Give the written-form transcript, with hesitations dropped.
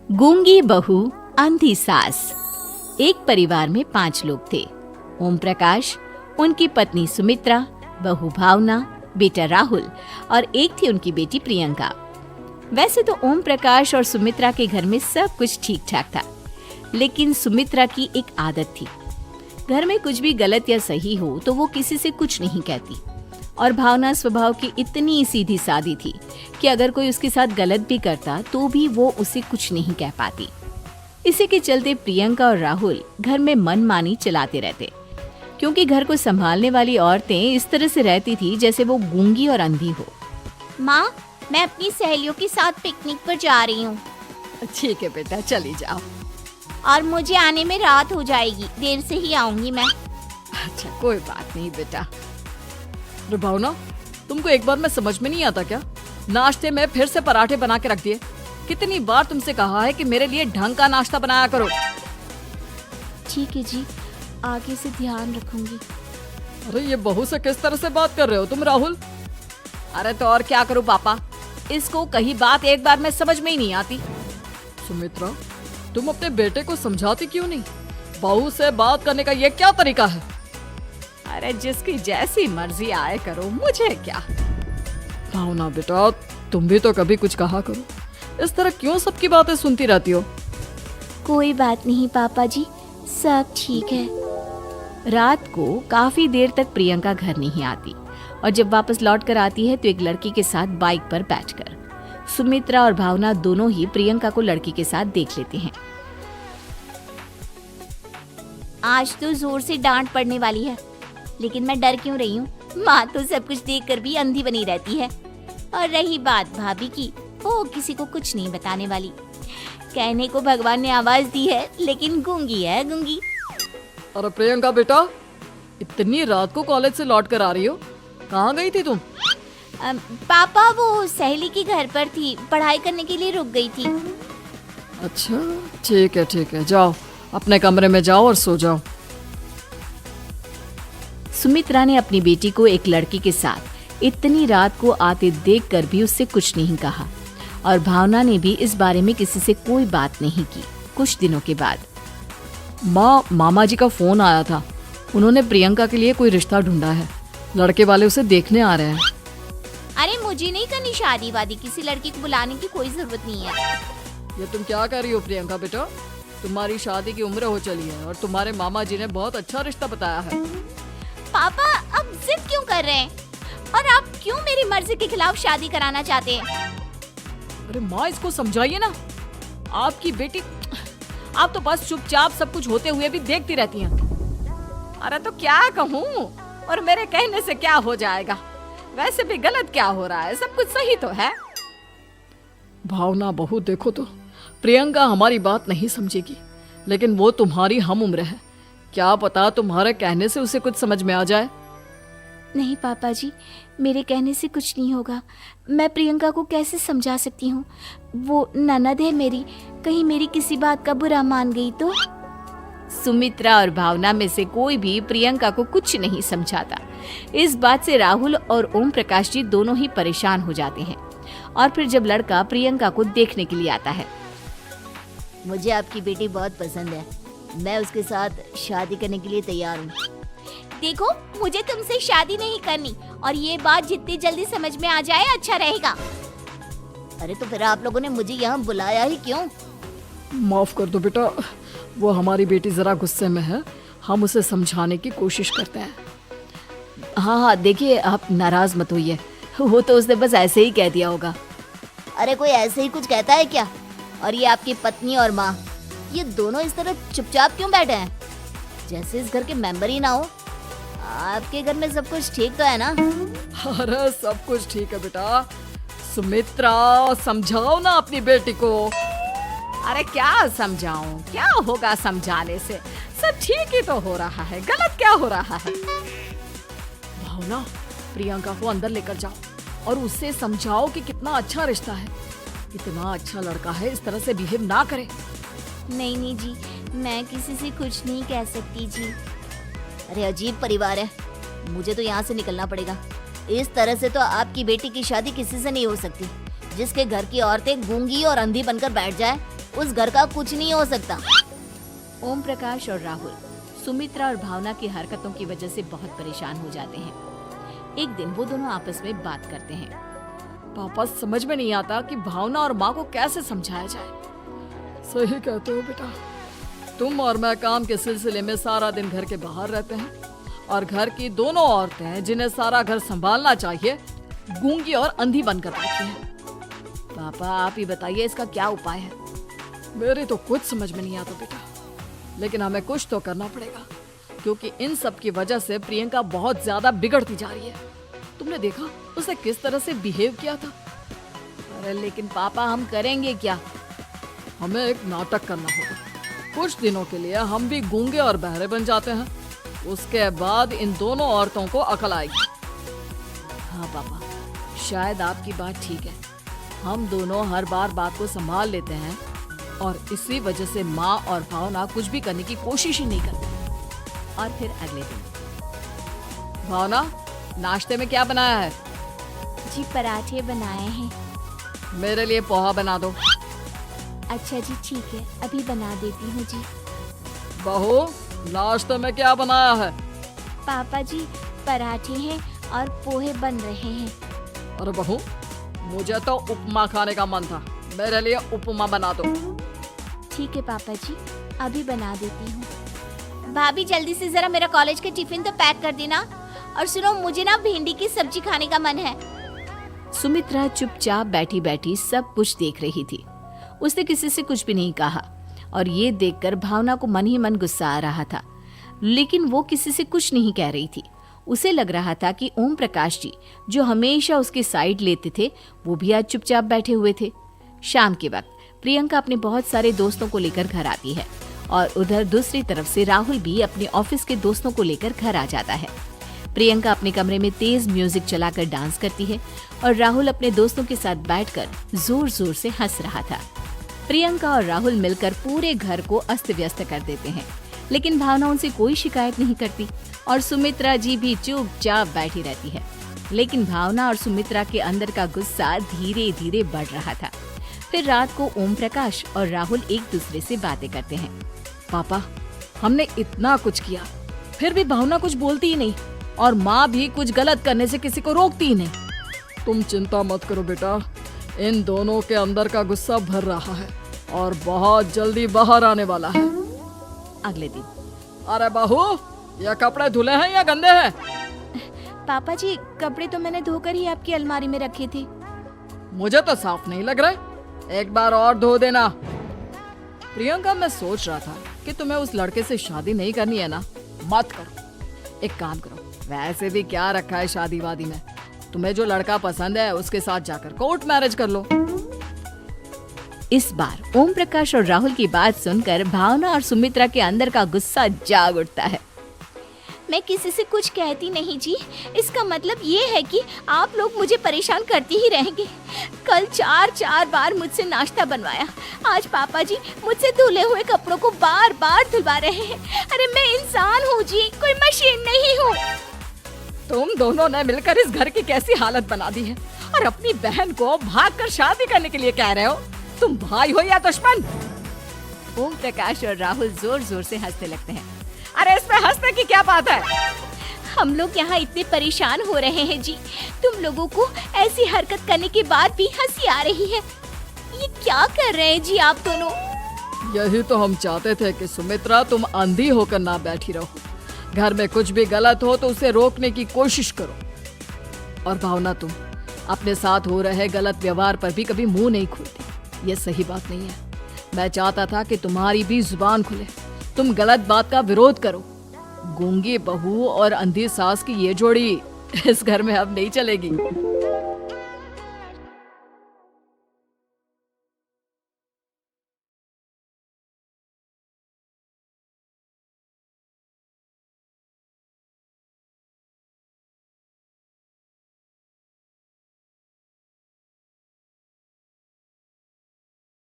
गूंगी बहू अंधी सास। एक परिवार में 5 लोग थे। ओम प्रकाश, उनकी पत्नी सुमित्रा, बहू भावना, बेटा राहुल और एक थी उनकी बेटी प्रियंका। वैसे तो ओम प्रकाश और सुमित्रा के घर में सब कुछ ठीक ठाक था, लेकिन सुमित्रा की एक आदत थी। घर में कुछ भी गलत या सही हो तो वो किसी से कुछ नहीं कहती, और भावना स्वभाव की इतनी सीधी सादी थी कि अगर कोई उसके साथ गलत भी करता तो भी वो उसे कुछ नहीं कह पाती। इसी के चलते प्रियंका और राहुल घर में मनमानी चलाते रहते, क्योंकि घर को संभालने वाली औरतें इस तरह से रहती थी जैसे वो गूंगी और अंधी हो। माँ, मैं अपनी सहेलियों के साथ पिकनिक पर जा रही हूँ ठीक है बेटा, चली जाओ। और मुझे आने में रात हो जाएगी, देर से ही आऊंगी मैं। अच्छा, कोई बात नहीं बेटा। अरे भावना, तुमको एक बार में समझ में नहीं आता क्या? नाश्ते में फिर से पराठे बना के रख दिए। कितनी बार तुमसे कहा है कि मेरे लिए ढंग का नाश्ता बनाया करो। ठीक है जी, आगे से ध्यान रखूंगी। अरे ये बहू से किस तरह से बात कर रहे हो तुम राहुल? अरे तो और क्या करूं पापा, इसको कही बात एक बार में समझ में ही नहीं आती। सुमित्रा, तुम अपने बेटे को समझाती क्यों नहीं? बहू से बात करने का ये क्या तरीका है? अरे जिसकी जैसी मर्जी आए करो, मुझे क्या। भावना बेटा, तुम भी तो कभी कुछ कहा करो। इस तरह क्यों सबकी बातें सुनती रहती हो? कोई बात नहीं पापा जी, सब ठीक है। रात को काफी देर तक प्रियंका घर नहीं आती, और जब वापस लौट कर आती है तो एक लड़की के साथ बाइक पर बैठकर। सुमित्रा और भावना दोनों ही प्रियंका को लड़की के साथ देख लेते हैं। आज तो जोर से डांट पड़ने वाली है, लेकिन मैं डर क्यों रही हूँ? माँ तो सब कुछ देखकर भी अंधी बनी रहती है। और रही बात भाभी की, वो किसी को कुछ नहीं बताने वाली। कहने को भगवान ने आवाज दी है, लेकिन गूंगी है गूंगी। अरे प्रियंका बेटा, इतनी रात को कॉलेज से लौट कर आ रही हो? कहाँ गई थी तुम? पापा, वो सहेली के घर पर थी, पढ़ाई करने के लिए रुक गई थी। अच्छा, ठीक है, जाओ अपने कमरे में जाओ और सो जाओ। सुमित्रा ने अपनी बेटी को एक लड़की के साथ इतनी रात को आते देखकर भी उससे कुछ नहीं कहा, और भावना ने भी इस बारे में किसी से कोई बात नहीं की। कुछ दिनों के बाद मामा जी का फोन आया था। उन्होंने प्रियंका के लिए कोई रिश्ता ढूंढा है। लड़के वाले उसे देखने आ रहे हैं। अरे मुझे नहीं करनी शादी वादी, किसी लड़की को बुलाने की कोई जरूरत नहीं है। ये तुम क्या कर रही हो प्रियंका बेटा? तुम्हारी शादी की उम्र हो चली है और तुम्हारे मामा जी ने बहुत अच्छा रिश्ता बताया है। पापा, अब जिद क्यों कर रहे हैं? और आप क्यों मेरी मर्जी के खिलाफ शादी कराना चाहते हैं? अरे माँ, इसको समझाइए ना। आपकी बेटी, आप तो बस चुपचाप सब कुछ होते हुए भी देखती रहती हैं। अरे तो क्या कहूँ, और मेरे कहने से क्या हो जाएगा? वैसे भी गलत क्या हो रहा है, सब कुछ सही तो है। भावना बहू, देखो तो प्रियंका हमारी बात नहीं समझेगी, लेकिन वो तुम्हारी हम उम्र है। क्या पता तुम्हारे कहने से उसे कुछ समझ में आ जाए। नहीं पापा जी, मेरे कहने से कुछ नहीं होगा। मैं प्रियंका को कैसे समझा सकती हूँ? वो ननद है मेरी, कहीं मेरी किसी बात का बुरा मान गई तो? सुमित्रा और भावना में से कोई भी प्रियंका को कुछ नहीं समझाता। इस बात से राहुल और ओम प्रकाश जी दोनों ही परेशान हो जाते हैं। और फिर जब लड़का प्रियंका को देखने के लिए आता है, मुझे आपकी बेटी बहुत पसंद है, मैं उसके साथ शादी करने के लिए तैयार हूँ। देखो, मुझे तुमसे शादी नहीं करनी, और ये बात जितनी जल्दी समझ में आ जाए अच्छा रहेगा। अरे तो फिर आप लोगों ने मुझे यहाँ बुलाया ही क्यों? माफ कर दो बेटा, वो हमारी बेटी जरा गुस्से में है। हम उसे समझाने की कोशिश करते हैं। हाँ, देखिए आप नाराज मत होइए, वो तो उसने बस ऐसे ही कह दिया होगा। अरे कोई ऐसे ही कुछ कहता है क्या? और ये आपकी पत्नी और माँ, ये दोनों इस तरह चुपचाप क्यों बैठे हैं, जैसे इस घर के मेंबर ही ना हो? आपके घर में सब कुछ ठीक तो है ना? अरे सब कुछ ठीक है बेटा। सुमित्रा, समझाओ ना अपनी बेटी को। अरे क्या समझाऊं, क्या होगा समझाने से? सब ठीक ही तो हो रहा है, गलत क्या हो रहा है? भावना, प्रियंका को अंदर लेकर जाओ और उससे समझाओ कि कितना अच्छा रिश्ता है। इतना अच्छा लड़का है, इस तरह से बिहेव ना करे। नहीं जी, मैं किसी से कुछ नहीं कह सकती जी। अरे अजीब परिवार है, मुझे तो यहाँ से निकलना पड़ेगा। इस तरह से तो आपकी बेटी की शादी किसी से नहीं हो सकती। जिसके घर की औरतें गूंगी और अंधी बनकर बैठ जाए, उस घर का कुछ नहीं हो सकता। ओम प्रकाश और राहुल सुमित्रा और भावना की हरकतों की वजह से बहुत परेशान हो जाते हैं। एक दिन वो दोनों आपस में बात करते हैं। पापा, समझ में नहीं आता कि भावना और माँ को कैसे समझाया जाए। सही कहते हो बेटा, तुम और मैं काम के सिलसिले में सारा दिन घर के बाहर रहते हैं और घर की दोनों औरतें जिन्हें सारा घर संभालना चाहिए गूंगी और अंधी बनकर बैठी हैं। पापा आप ही बताइए इसका क्या उपाय है। मेरी तो कुछ समझ में नहीं आता बेटा, लेकिन हमें कुछ तो करना पड़ेगा क्योंकि इन सब की वजह से प्रियंका बहुत ज्यादा बिगड़ती जा रही है। तुमने देखा उसे किस तरह से बिहेव किया था। अरे लेकिन पापा हम करेंगे क्या? हमें एक नाटक करना होगा। कुछ दिनों के लिए हम भी गूंगे और बहरे बन जाते हैं, उसके बाद इन दोनों औरतों को अकल आएगी। हाँ पापा, शायद आपकी बात ठीक है। हम दोनों हर बार बात को संभाल लेते हैं और इसी वजह से माँ और भावना कुछ भी करने की कोशिश ही नहीं करते। और फिर अगले दिन, भावना, नाश्ते में क्या बनाया है? जी पराठे बनाए हैं। मेरे लिए पोहा बना दो। अच्छा जी ठीक है, अभी बना देती हूँ जी। बहू, नाश्ते में क्या बनाया है? पापा जी पराठे हैं और पोहे बन रहे हैं। अरे बहू, मुझे तो उपमा खाने का मन था, मेरे लिए उपमा बना दो। ठीक है पापा जी, अभी बना देती हूँ। भाभी जल्दी से जरा मेरा कॉलेज का टिफिन तो पैक कर देना। और सुनो, मुझे ना भिंडी की सब्जी खाने का मन है। सुमित्रा चुपचाप बैठी बैठी सब कुछ देख रही थी। उसने किसी से कुछ भी नहीं कहा और ये देखकर भावना को मन ही मन गुस्सा आ रहा था, लेकिन वो किसी से कुछ नहीं कह रही थी। उसे लग रहा था कि ओम प्रकाश जी जो हमेशा उसकी साइड लेते थे वो भी आज चुपचाप बैठे हुए थे। शाम के वक्त प्रियंका अपने बहुत सारे दोस्तों को लेकर घर आती है और उधर दूसरी तरफ से राहुल भी अपने ऑफिस के दोस्तों को लेकर घर आ जाता है। प्रियंका अपने कमरे में तेज म्यूजिक चलाकर डांस करती है और राहुल अपने दोस्तों के साथ बैठकर जोर जोर से हंस रहा था। प्रियंका और राहुल मिलकर पूरे घर को अस्त व्यस्त कर देते हैं, लेकिन भावना उनसे कोई शिकायत नहीं करती और सुमित्रा जी भी चुपचाप बैठी रहती है। लेकिन भावना और सुमित्रा के अंदर का गुस्सा धीरे धीरे बढ़ रहा था। फिर रात को ओम प्रकाश और राहुल एक दूसरे से बातें करते हैं। पापा, हमने इतना कुछ किया फिर भी भावना कुछ बोलती ही नहीं और माँ भी कुछ गलत करने से किसी को रोकती ही नहीं। तुम चिंता मत करो बेटा, इन दोनों के अंदर का गुस्सा भर रहा है और बहुत जल्दी बाहर आने वाला है। अगले दिन, अरे बहू, ये कपड़े धुले हैं या गंदे हैं? पापा जी कपड़े तो मैंने धोकर ही आपकी अलमारी में रखे थे। मुझे तो साफ नहीं लग रहा, एक बार और धो देना। प्रियंका, मैं सोच रहा था कि तुम्हें उस लड़के से शादी नहीं करनी है ना, मत करो। एक काम करो, वैसे भी क्या रखा है शादी वादी में, तुम्हें जो लड़का पसंद है उसके साथ जाकर कोर्ट मैरिज कर लो। इस बार ओम प्रकाश और राहुल की बात सुनकर भावना और सुमित्रा के अंदर का गुस्सा जाग उठता है। मैं किसी से कुछ कहती नहीं जी, इसका मतलब ये है कि आप लोग मुझे परेशान करते ही रहेंगे। कल 4 बार मुझसे नाश्ता बनवाया, आज पापा जी मुझसे धुले हुए कपड़ों को बार बार धुलवा रहे हैं। अरे मैं इंसान हूँ जी, कोई मशीन नहीं हूँ। तुम दोनों ने मिलकर इस घर की कैसी हालत बना दी है और अपनी बहन को भागकर शादी करने के लिए कह रहे हो। तुम भाई हो या दुश्मन? ओम प्रकाश और राहुल जोर जोर से हंसने लगते हैं। अरे इसमें हंसने की क्या बात है? हम लोग यहाँ इतने परेशान हो रहे हैं जी, तुम लोगों को ऐसी हरकत करने के बाद भी हंसी आ रही है। ये क्या कर रहे हैं जी आप दोनों? यही तो हम चाहते थे कि सुमित्रा तुम अंधी होकर ना बैठी रहो। घर में कुछ भी गलत हो तो उसे रोकने की कोशिश करो। और भावना, तुम अपने साथ हो रहे गलत व्यवहार पर भी कभी मुंह नहीं खोलती। ये सही बात नहीं है। मैं चाहता था कि तुम्हारी भी जुबान खुले, तुम गलत बात का विरोध करो। गूंगी बहू और अंधी सास की ये जोड़ी इस घर में अब नहीं चलेगी।